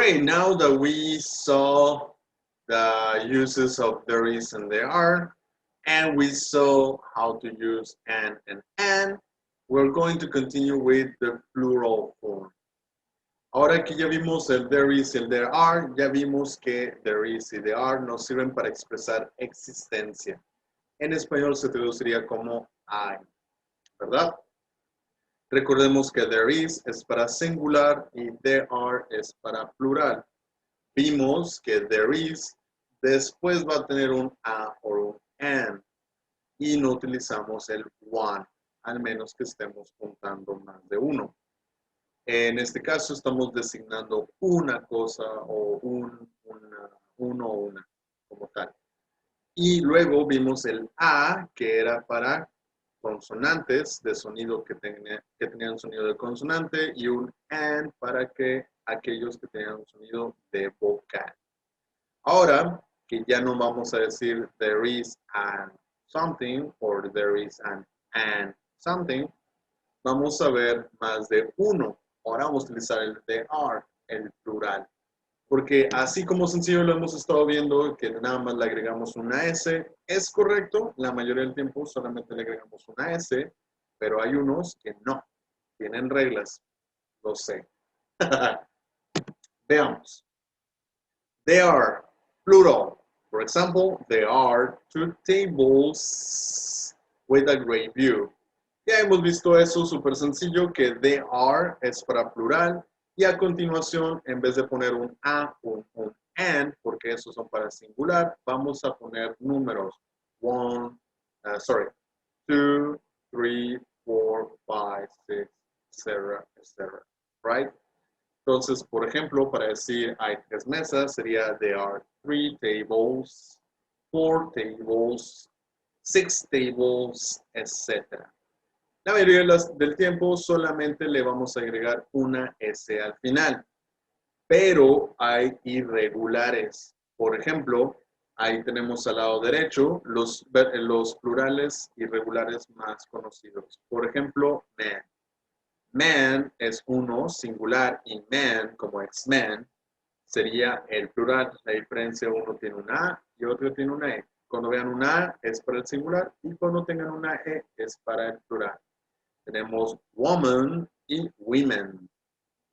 Great, now that we saw the uses of there is and there are, and we saw how to use and, we're going to continue with the plural form. Ahora que ya vimos el there is y el there are, ya vimos que there is y there are nos sirven para expresar existencia. En español se traduciría como hay, ¿verdad? Recordemos que there is es para singular y there are es para plural. Vimos que there is después va a tener un a o un and y no utilizamos el one, al menos que estemos contando más de uno. En este caso estamos designando una cosa o uno o una como tal. Y luego vimos el a, que era para consonantes de sonido que tenían sonido de consonante y un and para que aquellos que tenían un sonido de vocal. Ahora que ya no vamos a decir there is an something or there is an something, vamos a ver más de uno. Ahora vamos a utilizar el there are, el plural. Porque así como sencillo lo hemos estado viendo, que nada más le agregamos una S, es correcto, la mayoría del tiempo solamente le agregamos una S, pero hay unos que no, tienen reglas, lo sé. Veamos. They are plural. For example, there are 2 tables with a great view. Ya hemos visto eso súper sencillo, que they are es para plural. Y a continuación, en vez de poner un a, un and, porque esos son para singular, vamos a poner números. 1, 2, 3, 4, 5, 6, etc. Right? Entonces, por ejemplo, para decir hay 3 mesas, sería there are 3 tables, 4 tables, 6 tables, etc. La mayoría del tiempo solamente le vamos a agregar una S al final, pero hay irregulares. Por ejemplo, ahí tenemos al lado derecho los plurales irregulares más conocidos. Por ejemplo, man. Man es uno, singular, y man, como X-Men, sería el plural. La diferencia, uno tiene una A y otro tiene una E. Cuando vean una A es para el singular y cuando tengan una E es para el plural. Tenemos woman y women.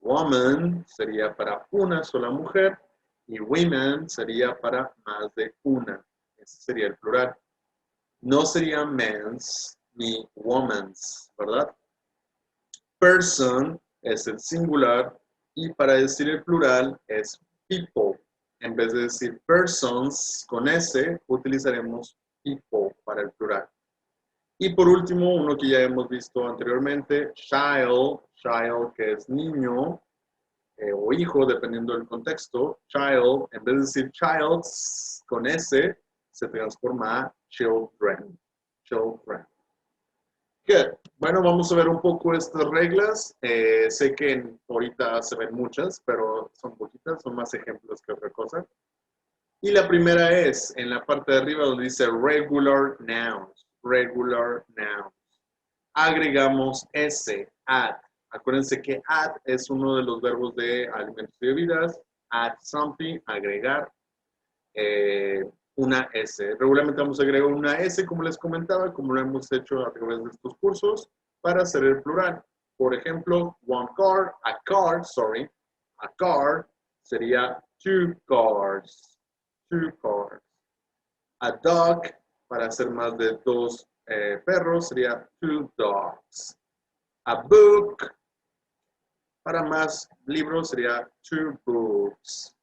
Woman sería para una sola mujer y women sería para más de una. Ese sería el plural. No sería men's ni woman's, ¿verdad? Person es el singular y para decir el plural es people. En vez de decir persons con S, utilizaremos people para el plural. Y por último, uno que ya hemos visto anteriormente, child, que es niño o hijo, dependiendo del contexto. Child, en vez de decir childs con S, se transforma a children. Children. Good. Bueno, vamos a ver un poco estas reglas. Sé que ahorita se ven muchas, pero son poquitas, son más ejemplos que otra cosa. Y la primera es en la parte de arriba donde dice regular nouns. Regular nouns. Agregamos S, add. Acuérdense que add es uno de los verbos de alimentos y bebidas. Add something, agregar. Una S. Regularmente vamos a agregar una S, como les comentaba, como lo hemos hecho a través de estos cursos, para hacer el plural. Por ejemplo, a car sería two cars. Two cars. A dog, para hacer más de 2 perros, sería two dogs. A book, para más libros, sería two books.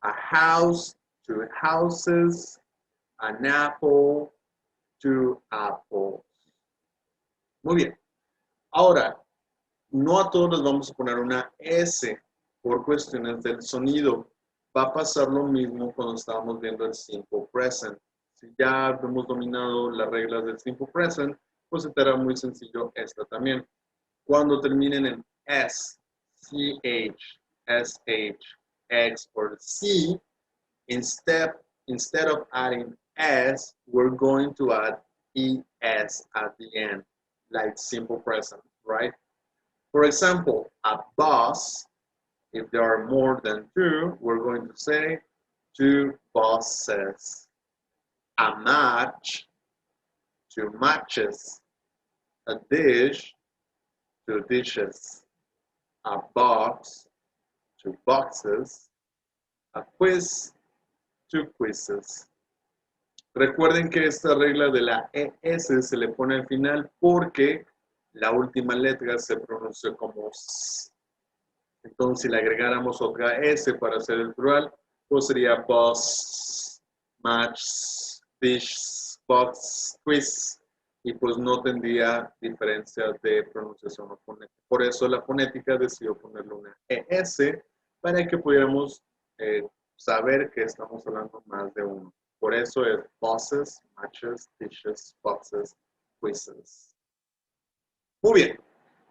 A house, two houses. An apple, two apples. Muy bien. Ahora, no a todos les vamos a poner una S por cuestiones del sonido. Va a pasar lo mismo cuando estábamos viendo el simple present. Si ya hemos dominado las reglas del simple present, pues será muy sencillo esta también. Cuando terminen en S, CH, SH, X or C, instead of adding S, we're going to add ES at the end, like simple present, right? For example, a bus If there are more than two, we're going to say two buses. A match, two matches. A dish, two dishes. A box, two boxes. A quiz, two quizzes. Recuerden que esta regla de la ES se le pone al final porque la última letra se pronuncia como S. Entonces, si le agregáramos otra S para hacer el plural, pues sería bus, match, dish, box, quiz, y pues no tendría diferencia de pronunciación o fonética. Por eso la fonética decidió ponerle una ES para que pudiéramos saber que estamos hablando más de uno. Por eso es buses, matches, dishes, boxes, quizzes. Muy bien.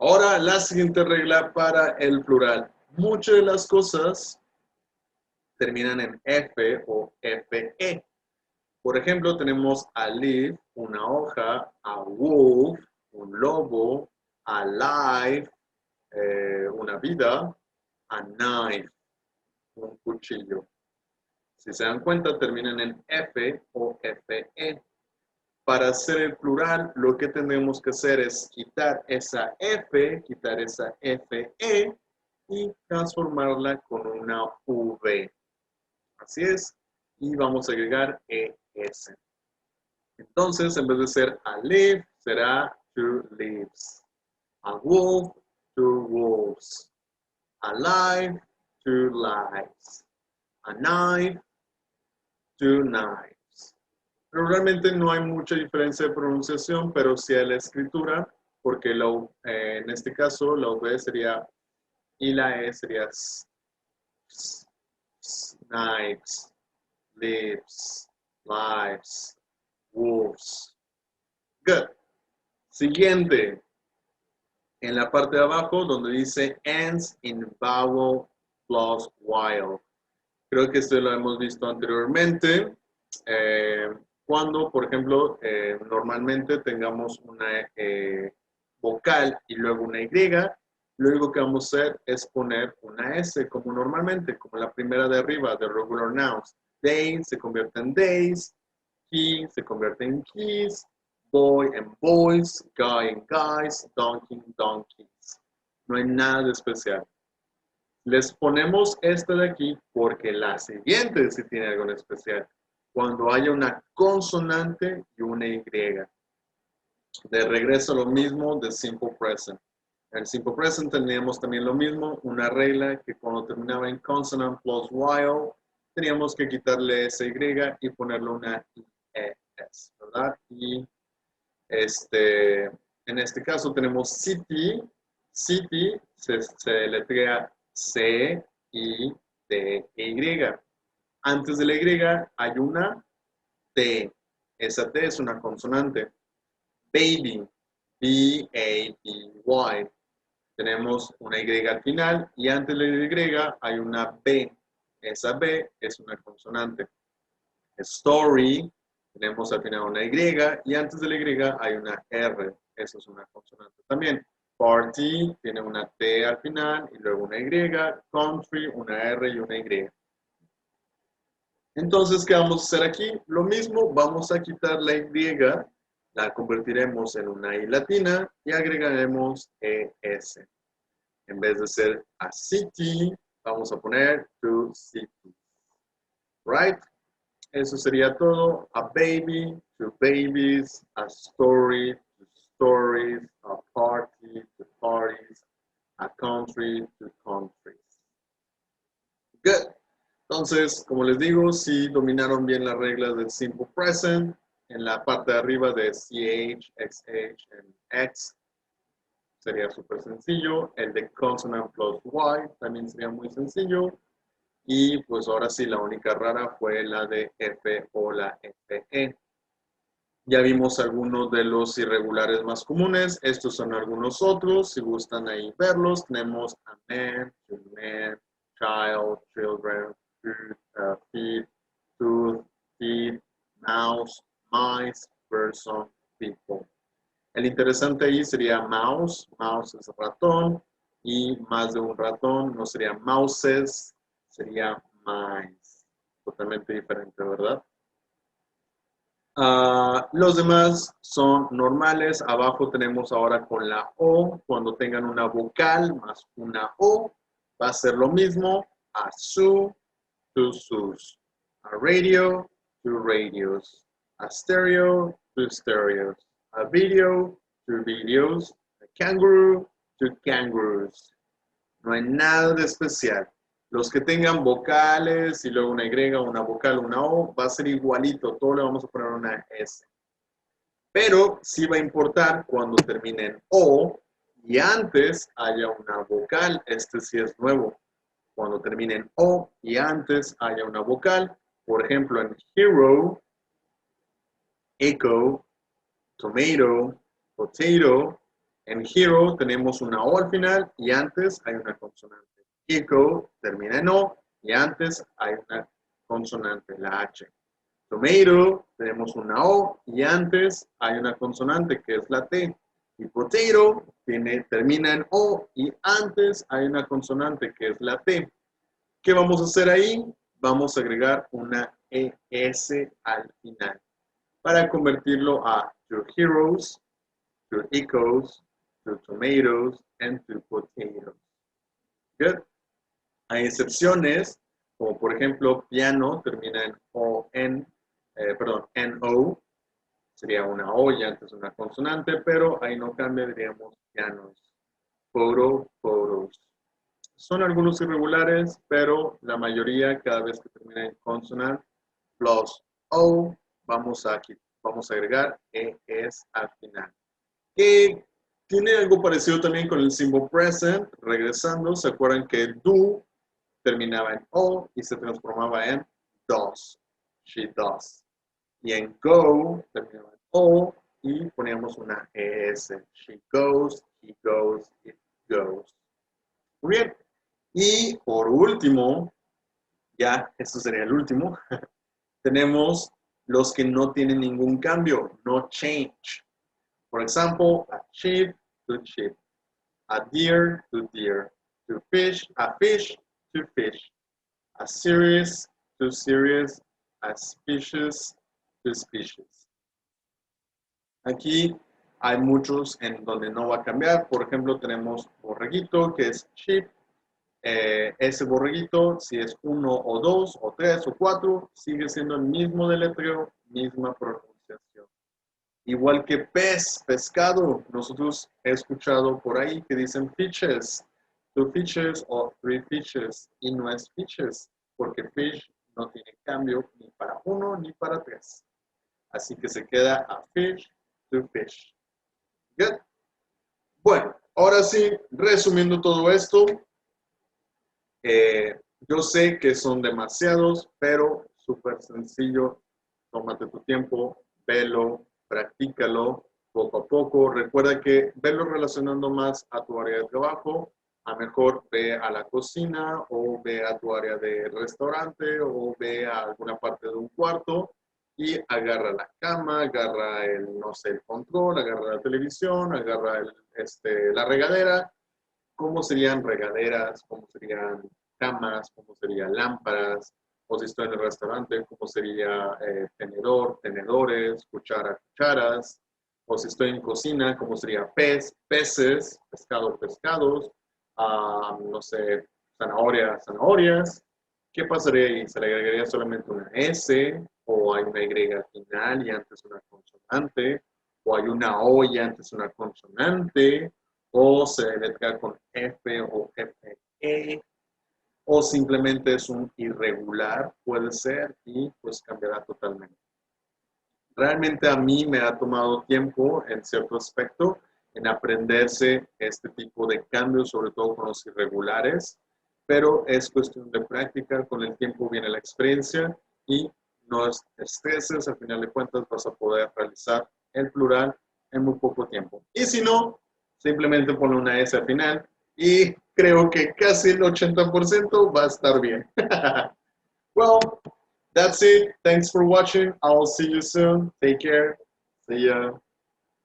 Ahora la siguiente regla para el plural. Muchas de las cosas terminan en F o FE. Por ejemplo, tenemos a leaf, una hoja, a wolf, un lobo, a life, una vida, a knife, un cuchillo. Si se dan cuenta, terminan en F o FE. Para hacer el plural, lo que tenemos que hacer es quitar esa F, quitar esa FE y transformarla con una V. Así es. Y vamos a agregar ES. Entonces, en vez de ser a leaf, será two leaves. A wolf, two wolves. A life, two lives. A knife, two knives. Pero realmente no hay mucha diferencia de pronunciación, pero sí hay la escritura, porque en este caso la V sería y la E sería knives, lives, lives, wolves. Good. Siguiente. En la parte de abajo donde dice ends in vowel plus while. Creo que esto lo hemos visto anteriormente. Cuando, por ejemplo, normalmente tengamos una vocal y luego una Y, lo único que vamos a hacer es poner una S como normalmente, como la primera de arriba de regular nouns. They se convierte en days, he se convierte en keys, boy en boys, guy en guys, donkey en donkeys. No hay nada de especial. Les ponemos esta de aquí porque la siguiente sí tiene algo en especial. Cuando haya una consonante y una Y. De regreso lo mismo de simple present. En simple present teníamos también lo mismo, una regla que cuando terminaba en consonant plus while, teníamos que quitarle esa Y y ponerle una IES, ¿verdad? Y en este caso tenemos city. City se letrea C, I, T, Y. Antes de la Y hay una T. Esa T es una consonante. Baby, B-A-B-Y. Tenemos una Y al final y antes de la Y hay una B. Esa B es una consonante. Story, tenemos al final una Y y antes de la Y hay una R. Eso es una consonante también. Party tiene una T al final y luego una Y. Country, una R y una Y. Entonces, ¿qué vamos a hacer aquí? Lo mismo, vamos a quitar la Y, la convertiremos en una I latina y agregaremos ES. En vez de ser a city, vamos a poner two cities. Right? Eso sería todo. A baby, two babies, a story, two stories, a party, two parties, a country, two countries. Good. Entonces, como les digo, si dominaron bien las reglas del simple present, en la parte de arriba de CH, XH, and X, sería súper sencillo. El de consonant plus Y también sería muy sencillo. Y pues ahora sí, la única rara fue la de F o la FE. Ya vimos algunos de los irregulares más comunes. Estos son algunos otros. Si gustan ahí verlos, tenemos a man, child, children, feet, tooth, teeth, mouse, mice, person, people. El interesante ahí sería mouse. Mouse es ratón. y más de un ratón no sería mouses, sería mice. Totalmente diferente, ¿verdad? Los demás son normales. Abajo tenemos ahora con la O. Cuando tengan una vocal más una O, va a ser lo mismo. A su, to sus. A radio, to radios. A stereo, to stereos. A video, to videos. A kangaroo, to kangaroos. No hay nada de especial. Los que tengan vocales y luego una Y, una vocal, una O, va a ser igualito. Todo le vamos a poner una S. Pero sí va a importar cuando termine en O y antes haya una vocal. Este sí es nuevo. Cuando termine en O y antes haya una vocal. Por ejemplo, en hero, echo, tomato, potato. En hero tenemos una O al final y antes hay una consonante. Echo termina en O y antes hay una consonante, la H. Tomato tenemos una O y antes hay una consonante que es la T. Y potato termina en O y antes hay una consonante que es la T. ¿Qué vamos a hacer ahí? Vamos a agregar una ES al final para convertirlo a your heroes, your echoes, your tomatoes, and your potatoes. Good. Hay excepciones, como por ejemplo, piano termina en N-O, sería una O y antes una consonante, pero ahí no cambia, diríamos pianos. Photo, photos. Son algunos irregulares, pero la mayoría, cada vez que termina en consonante, plus O, vamos a agregar ES al final. Que tiene algo parecido también con el simple present. Regresando, ¿se acuerdan que do terminaba en O y se transformaba en does? She does. Y en go terminaba en O y poníamos una ES. She goes, he goes, it goes. Muy bien. Y por último, ya esto sería el último, tenemos los que no tienen ningún cambio, no change. For example, a sheep to sheep, a deer to deer, a fish to fish, a series to series, a species to species. Aquí hay muchos en donde no va a cambiar. Por ejemplo, tenemos borreguito, que es sheep. Ese borreguito, si es 1 o 2 o 3 o 4, sigue siendo el mismo deletreo, misma pronunciación. Igual que pez, pescado, nosotros he escuchado por ahí que dicen fishes, 2 fishes o 3 fishes, y no es fishes, porque fish no tiene cambio ni para 1 ni para 3. Así que se queda a fish, to fish. Good. Bueno, ahora sí, resumiendo todo esto, yo sé que son demasiados, pero súper sencillo. Tómate tu tiempo, velo, practícalo poco a poco. Recuerda que velo relacionando más a tu área de trabajo. A mejor ve a la cocina o ve a tu área de restaurante o ve a alguna parte de un cuarto y agarra la cama, agarra el, no sé, el control, agarra la televisión, agarra la regadera. ¿Cómo serían regaderas? ¿Cómo serían camas? ¿Cómo serían lámparas? O si estoy en el restaurante, ¿cómo sería tenedor, tenedores, cuchara, cucharas? O si estoy en cocina, ¿cómo sería pez, peces, pescado, pescados? No sé, zanahoria, zanahorias. ¿Qué pasaría ahí? ¿Se le agregaría solamente una S? ¿O hay una Y al final y antes una consonante? ¿O hay una O y antes una consonante? ¿O se deletrea con F o FE? ¿O simplemente es un irregular? Puede ser y pues cambiará totalmente. Realmente a mí me ha tomado tiempo en cierto aspecto en aprenderse este tipo de cambios, sobre todo con los irregulares, pero es cuestión de práctica, con el tiempo viene la experiencia y no estreses, al final de cuentas vas a poder realizar el plural en muy poco tiempo. Y si no, simplemente pone una S al final y creo que casi el 80% va a estar bien. Well, that's it. Thanks for watching. I'll see you soon. Take care. See ya.